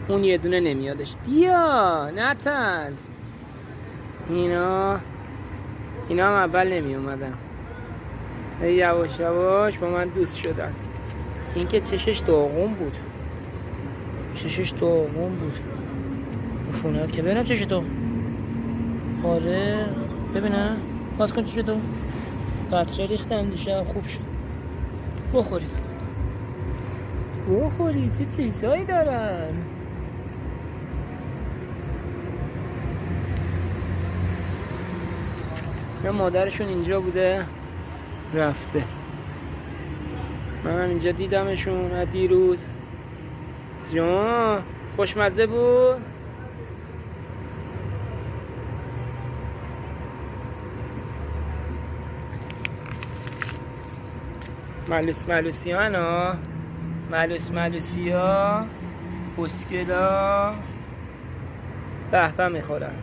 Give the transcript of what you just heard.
اون یه دونه نمیادش. بیا نترس. اینا هم اول نمی اومدن، یواش یواش با من دوست شدن. این که چشش داغون بود، عفونت که ببینم چشتو. آره ببینم، باز کن چشتو. قطره ریختم دیشب، خوب شد. بخورید چه چیزایی دارن. یا مادرشون اینجا بوده رفته، من اینجا دیدمشون از دیروز. جان خوشمزه بود. ملوسی ها، ملوسی ها، پوسکلا به به میخورن.